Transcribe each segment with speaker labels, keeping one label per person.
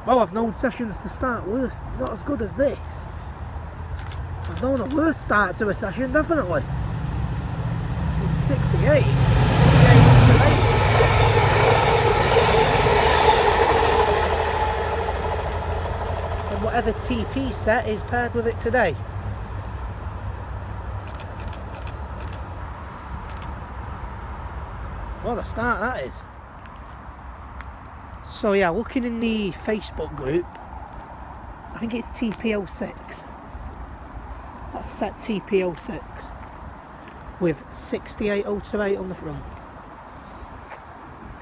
Speaker 1: Well, I've known sessions to start worse, not as good as this. I've known a worse start to a session, definitely. It's 68. 68 and whatever TP set is paired with it today. What a start that is. So yeah, looking in the Facebook group, I think it's TP06. That's set TP06 with 68028 on the front.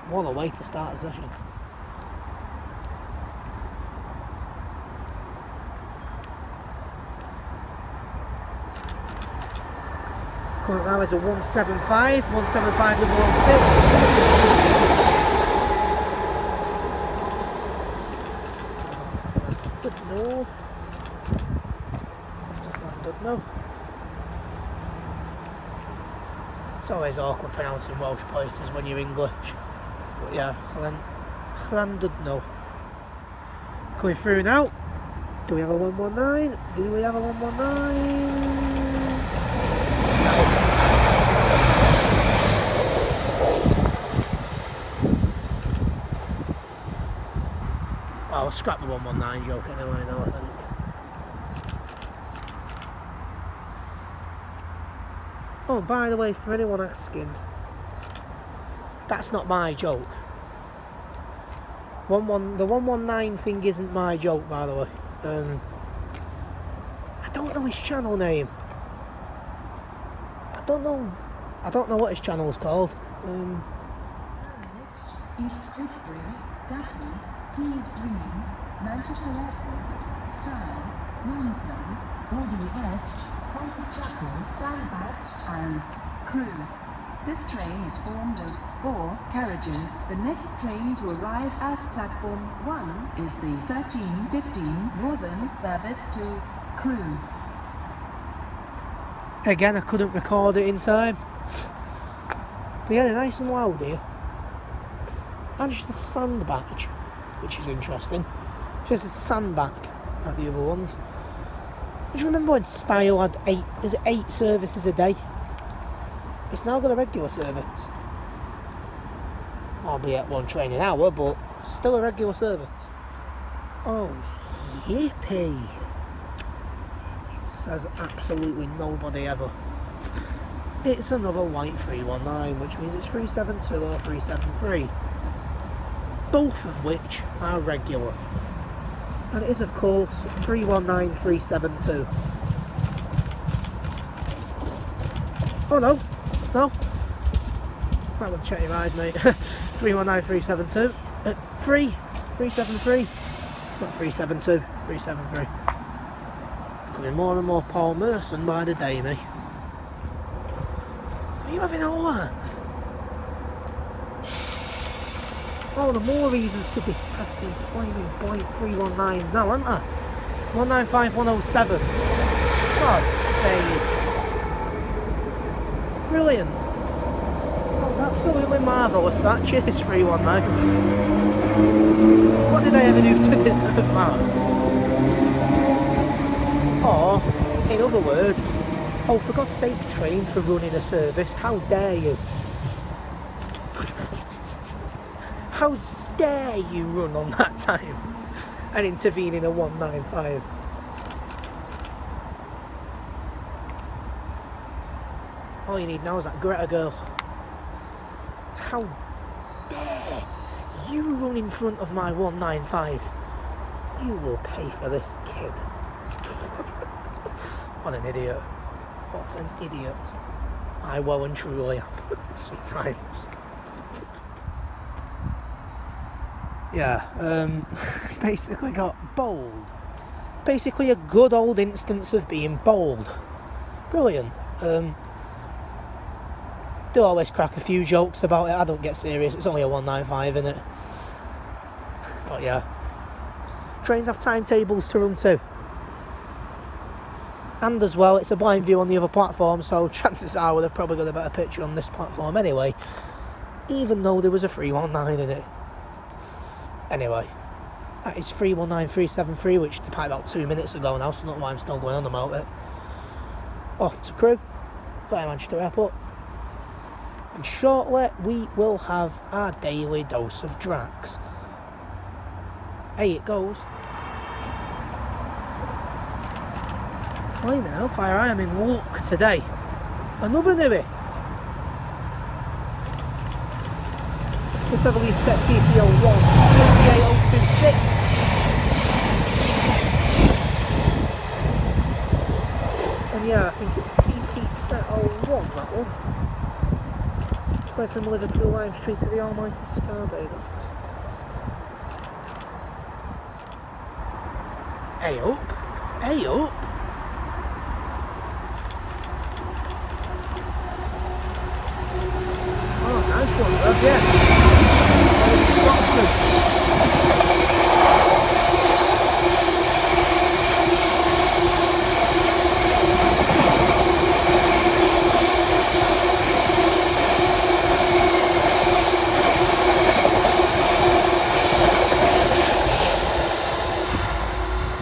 Speaker 1: What a way to start a session. Current now is a 175 175 No. No. It's always awkward pronouncing Welsh places when you're English. But yeah, Llandudno. Coming through now. Do we have a 119? Do we have a 119? I'll scrap the 119 joke anyway now, I think. Oh, by the way, for anyone asking, that's not my joke. The 119 thing isn't my joke, by the way. I don't know his channel name. I don't know what his channel's called.
Speaker 2: East District, Duffy, Heath Green, Manchester Airport, Side, Williamson, Alderley Edge, Whitechapel, Sandbach, and Crewe. This train is formed of 4 carriages. The next train to arrive at platform 1 is the 13:15 Northern service to Crewe.
Speaker 1: Again, I couldn't record it in time. But yeah, they're nice and loud here. And just a sandbach, which is interesting. Just a sandbach like the other ones. Do you remember when Style had 8 services a day? It's now got a regular service. Albeit 1 train an hour, but still a regular service. Oh, yippee. Says absolutely nobody ever. It's another white 319, which means it's 372 or 373. Both of which are regular. And it is, of course, 319, 372. Oh no, no. Might want to check your eyes, mate. 319, 372. 373. Not 372, 373. Becoming more and more Paul Merson by the day, mate. Are you having all that? Oh, the more reasons to detest these flaming blank 319s now, aren't there? 195, 107. God's sake. Brilliant. Oh, absolutely marvellous, that. Cheers, 319. What did I ever do to this man? Or, in other words, oh, for God's sake, train for running a service, how dare you? How dare you run on that time and intervene in a 195? All you need now is that Greta girl. How dare you run in front of my 195? You will pay for this, kid. What an idiot. What an idiot. I well and truly am sometimes. Yeah, basically got bold. Basically a good old instance of being bold. Brilliant. Do always crack a few jokes about it. I don't get serious. It's only a 195, innit? But yeah. Trains have timetables to run to. And as well, it's a blind view on the other platform, so chances are we'll have probably got a better picture on this platform anyway. Even though there was a 319 in it. Anyway, That is 319373, which departed about 2 minutes ago now, so not why I'm still going on about it. Off to Crewe, via Manchester Airport. And shortly we will have our daily dose of Drax. Hey, it goes. Fine now, fire, I am in luck today. Another newie. Let's have a lead set TPO 1, 78026. And yeah, I think it's TP set 01, that one. Just going from Liverpool Lime Street to the almighty Scarbados. Hey up, hey up. Oh, nice one, bro, yeah.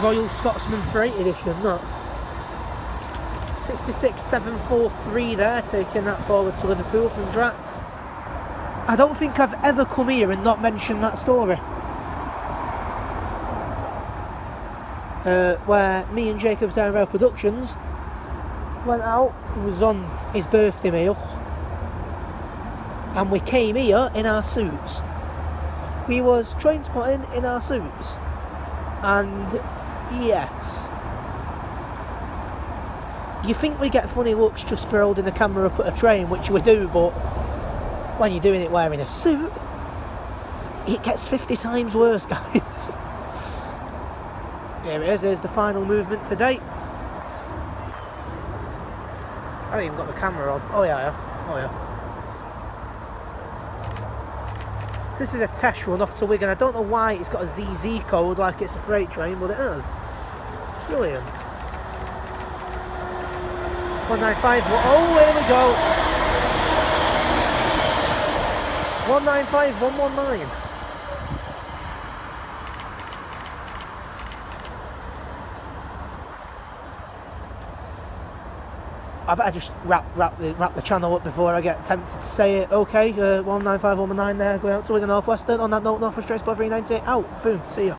Speaker 1: Royal Scotsman Freight Edition, that. 66743 there, taking that forward to Liverpool from Drax. I don't think I've ever come here and not mentioned that story. Where me and Jacob's Aero Productions went out, it was on his birthday meal, and we came here in our suits. We was train spotting in our suits, and yes, you think we get funny looks just for holding the camera up at a train, which we do, but when you're doing it wearing a suit, it gets 50 times worse, guys. Here it is, there's the final movement to date. I haven't even got the camera on. Oh yeah, I have. Oh yeah. So this is a test run off to Wigan. I don't know why it's got a ZZ code like it's a freight train, but it is. Brilliant. 195, oh, here we go. 195, 119. I better just wrap the channel up before I get tempted to say it. Okay, 195, 119 there, going out to Wigan North Western. On that note, North West Trace 390 out. Boom, see ya.